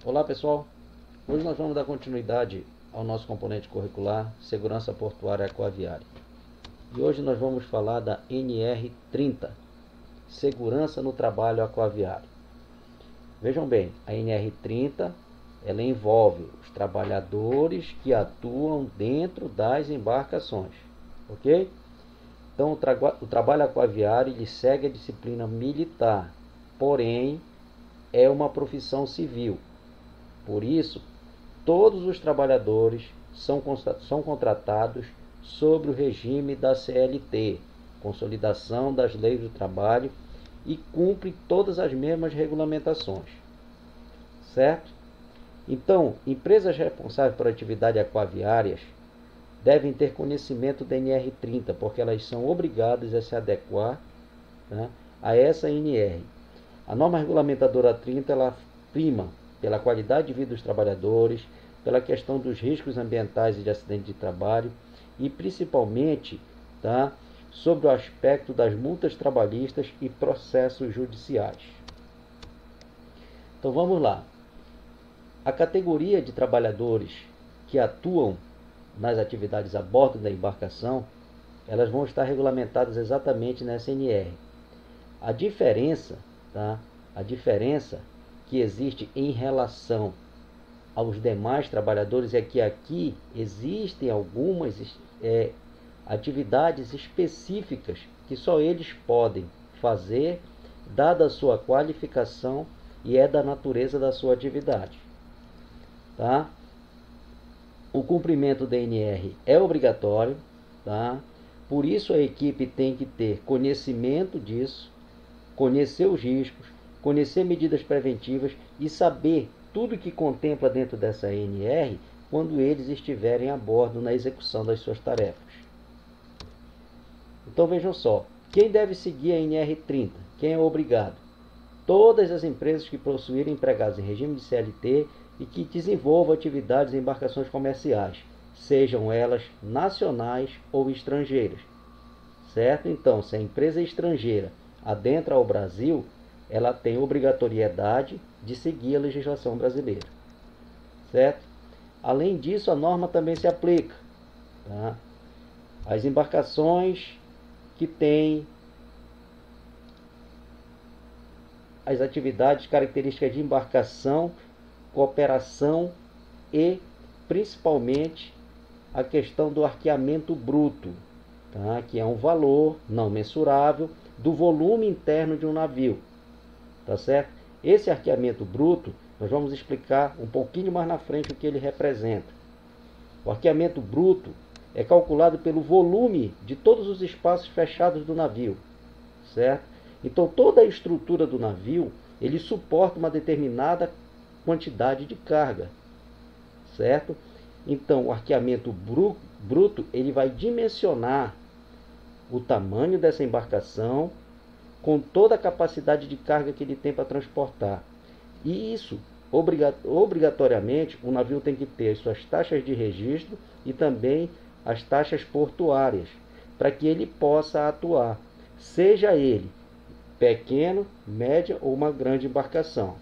Olá pessoal, hoje nós vamos dar continuidade ao nosso componente curricular Segurança Portuária Aquaviária. E hoje nós vamos falar da NR30, Segurança no Trabalho Aquaviário. Vejam bem, a NR30 ela envolve os trabalhadores que atuam dentro das embarcações, ok? Então o trabalho aquaviário ele segue a disciplina militar, porém é uma profissão civil. Por isso, todos os trabalhadores são contratados sobre o regime da CLT, Consolidação das Leis do Trabalho, e cumprem todas as mesmas regulamentações. Certo? Então, empresas responsáveis por atividades aquaviárias devem ter conhecimento da NR30, porque elas são obrigadas a se adequar, né, a essa NR. A norma regulamentadora 30 ela prima pela qualidade de vida dos trabalhadores, pela questão dos riscos ambientais e de acidente de trabalho e principalmente, tá, sobre o aspecto das multas trabalhistas e processos judiciais. Então vamos lá. A categoria de trabalhadores que atuam nas atividades a bordo da embarcação, elas vão estar regulamentadas exatamente nessa NR. A diferença que existe em relação aos demais trabalhadores é que aqui existem algumas atividades específicas que só eles podem fazer, dada a sua qualificação e é da natureza da sua atividade. Tá? O cumprimento da NR é obrigatório, tá? Por isso a equipe tem que ter conhecimento disso, conhecer os riscos, conhecer medidas preventivas e saber tudo que contempla dentro dessa NR quando eles estiverem a bordo na execução das suas tarefas. Então vejam só, quem deve seguir a NR30? Quem é obrigado? Todas as empresas que possuírem empregados em regime de CLT e que desenvolvam atividades em embarcações comerciais, sejam elas nacionais ou estrangeiras. Certo? Então, se a empresa estrangeira adentra ao Brasil, ela tem obrigatoriedade de seguir a legislação brasileira. Certo? Além disso, a norma também se aplica, tá? As embarcações que têm as atividades características de embarcação, cooperação e principalmente a questão do arqueamento bruto, tá? Que é um valor não mensurável do volume interno de um navio. Tá certo? Esse arqueamento bruto, nós vamos explicar um pouquinho mais na frente o que ele representa. O arqueamento bruto é calculado pelo volume de todos os espaços fechados do navio. Certo? Então toda a estrutura do navio, ele suporta uma determinada quantidade de carga. Certo? Então o arqueamento bruto, ele vai dimensionar o tamanho dessa embarcação com toda a capacidade de carga que ele tem para transportar. E isso, obrigatoriamente, o navio tem que ter as suas taxas de registro e também as taxas portuárias, para que ele possa atuar, seja ele pequeno, média ou uma grande embarcação.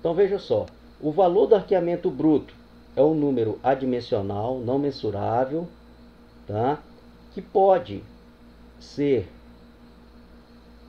Então veja só, o valor do arqueamento bruto é um número adimensional, não mensurável, tá? Que pode ser,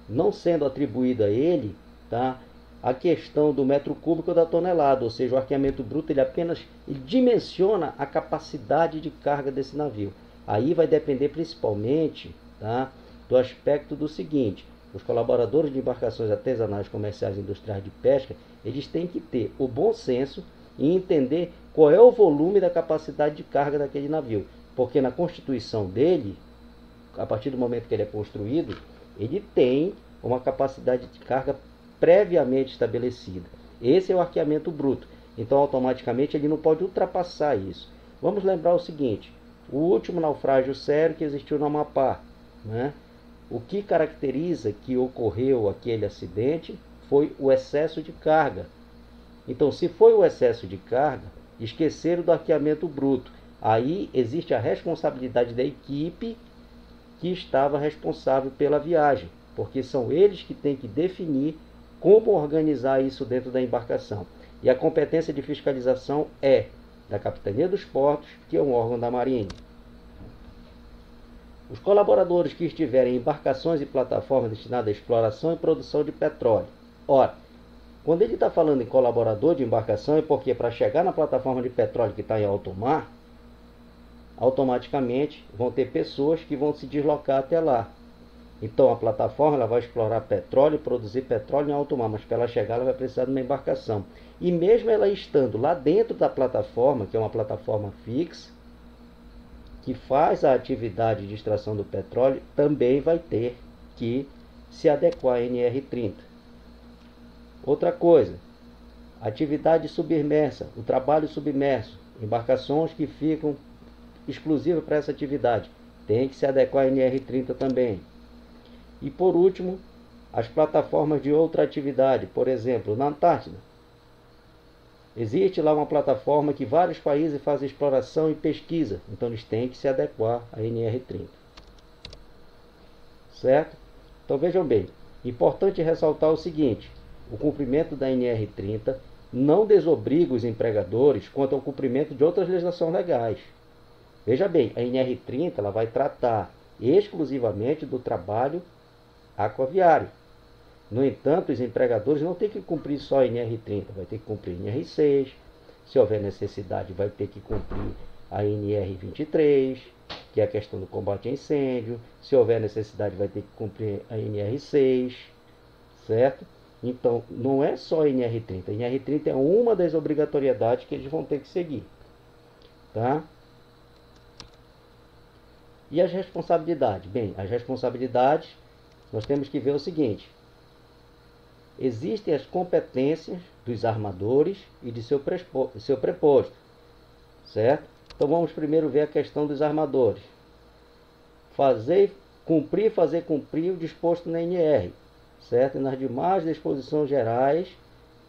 não sendo atribuído a ele, tá, a questão do metro cúbico da tonelada, ou seja, o arqueamento bruto ele apenas dimensiona a capacidade de carga desse navio. Aí vai depender principalmente, tá, do aspecto do seguinte: os colaboradores de embarcações artesanais, comerciais e industriais de pesca, eles têm que ter o bom senso e entender qual é o volume da capacidade de carga daquele navio, porque na constituição dele, a partir do momento que ele é construído, ele tem uma capacidade de carga previamente estabelecida. Esse é o arqueamento bruto. Então, automaticamente, ele não pode ultrapassar isso. Vamos lembrar o seguinte: o último naufrágio sério que existiu no Amapá, né? O que caracteriza que ocorreu aquele acidente foi o excesso de carga. Então, se foi o excesso de carga, esqueceram do arqueamento bruto. Aí existe a responsabilidade da equipe que estava responsável pela viagem, porque são eles que têm que definir como organizar isso dentro da embarcação. E a competência de fiscalização é da Capitania dos Portos, que é um órgão da Marinha. Os colaboradores que estiverem em embarcações e plataformas destinadas à exploração e produção de petróleo. Ora, quando ele está falando em colaborador de embarcação, é porque para chegar na plataforma de petróleo que está em alto mar, automaticamente vão ter pessoas que vão se deslocar até lá. Então a plataforma ela vai explorar petróleo e produzir petróleo em alto mar, mas para ela chegar ela vai precisar de uma embarcação. E mesmo ela estando lá dentro da plataforma, que é uma plataforma fixa, que faz a atividade de extração do petróleo, também vai ter que se adequar à NR30. Outra coisa, atividade submersa, o trabalho submerso, embarcações que ficam exclusivas para essa atividade, tem que se adequar à NR30 também. E por último, as plataformas de outra atividade, por exemplo, na Antártida. Existe lá uma plataforma que vários países fazem exploração e pesquisa, então eles têm que se adequar à NR30. Certo? Então vejam bem, importante ressaltar o seguinte, o cumprimento da NR30 não desobriga os empregadores quanto ao cumprimento de outras legislações legais. Veja bem, a NR30 ela vai tratar exclusivamente do trabalho aquaviário. No entanto, os empregadores não têm que cumprir só a NR30, vai ter que cumprir a NR6, se houver necessidade vai ter que cumprir a NR23, que é a questão do combate a incêndio, se houver necessidade vai ter que cumprir a NR6, certo? Então, não é só a NR30, a NR30 é uma das obrigatoriedades que eles vão ter que seguir, tá? E as responsabilidades? Bem, as responsabilidades, nós temos que ver o seguinte, existem as competências dos armadores e de seu preposto, certo? Então vamos primeiro ver a questão dos armadores. Fazer cumprir o disposto na NR, certo? E nas demais disposições gerais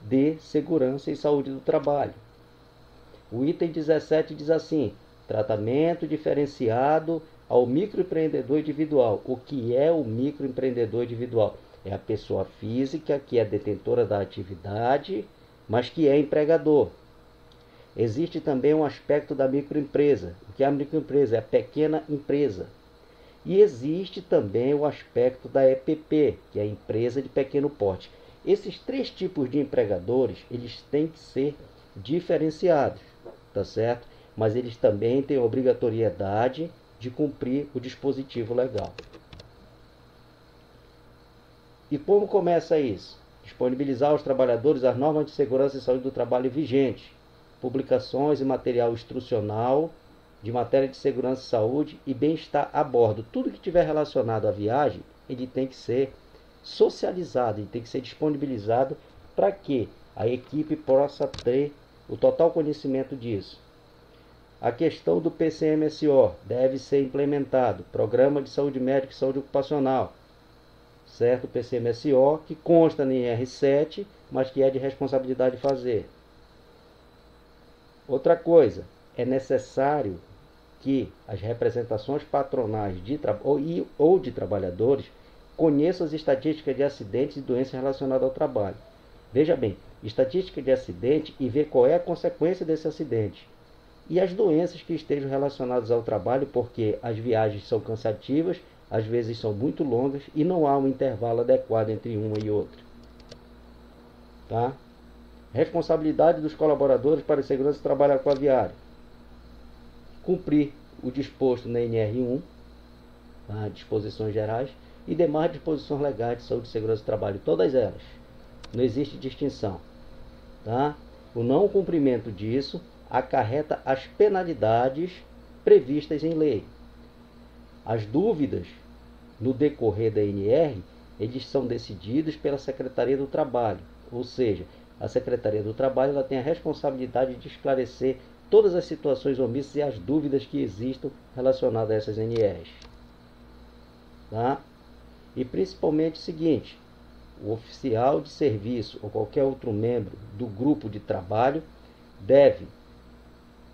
de segurança e saúde do trabalho. O item 17 diz assim, tratamento diferenciado ao microempreendedor individual. O que é o microempreendedor individual? É a pessoa física que é detentora da atividade, mas que é empregador. Existe também um aspecto da microempresa. O que é a microempresa? É a pequena empresa. E existe também o aspecto da EPP, que é a empresa de pequeno porte. Esses três tipos de empregadores, eles têm que ser diferenciados, tá certo? Mas eles também têm a obrigatoriedade de cumprir o dispositivo legal. E como começa isso? Disponibilizar aos trabalhadores as normas de segurança e saúde do trabalho vigentes, publicações e material instrucional de matéria de segurança e saúde e bem-estar a bordo. Tudo que tiver relacionado à viagem, ele tem que ser socializado, ele tem que ser disponibilizado para que a equipe possa ter o total conhecimento disso. A questão do PCMSO deve ser implementado, Programa de Saúde Médica e Saúde Ocupacional, certo? O PCMSO, que consta em R7, mas que é de responsabilidade fazer. Outra coisa, é necessário que as representações patronais ou de trabalhadores conheçam as estatísticas de acidentes e doenças relacionadas ao trabalho. Veja bem, estatística de acidente e ver qual é a consequência desse acidente. E as doenças que estejam relacionadas ao trabalho, porque as viagens são cansativas, às vezes são muito longas e não há um intervalo adequado entre uma e outra. Tá? Responsabilidade dos colaboradores para a segurança do trabalho aquaviário. Cumprir o disposto na NR1, tá? Disposições gerais, e demais disposições legais de saúde e segurança do trabalho, todas elas. Não existe distinção. Tá? O não cumprimento disso acarreta as penalidades previstas em lei. As dúvidas no decorrer da NR, eles são decididos pela Secretaria do Trabalho, ou seja, a Secretaria do Trabalho ela tem a responsabilidade de esclarecer todas as situações omissas e as dúvidas que existam relacionadas a essas NRs. Tá? E principalmente o seguinte, o oficial de serviço ou qualquer outro membro do grupo de trabalho deve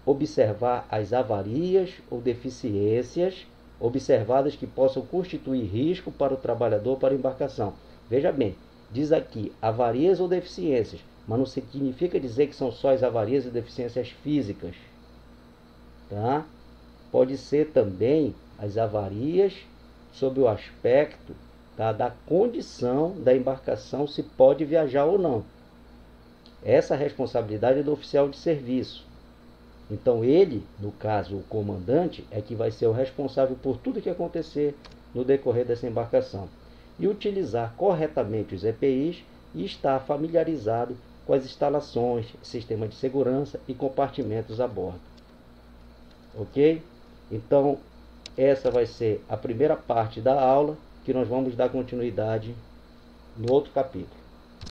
observar as avarias ou deficiências observadas que possam constituir risco para o trabalhador ou para a embarcação. Veja bem, Diz aqui avarias ou deficiências, mas não significa dizer que são só as avarias e deficiências físicas, tá? Pode ser também as avarias sob o aspecto, tá, da condição da embarcação, se pode viajar ou não. Essa responsabilidade é do oficial de serviço. Então ele, no caso o comandante, é que vai ser o responsável por tudo que acontecer no decorrer dessa embarcação. E utilizar corretamente os EPIs e estar familiarizado com as instalações, sistema de segurança e compartimentos a bordo. Ok? Então, essa vai ser a primeira parte da aula, que nós vamos dar continuidade no outro capítulo.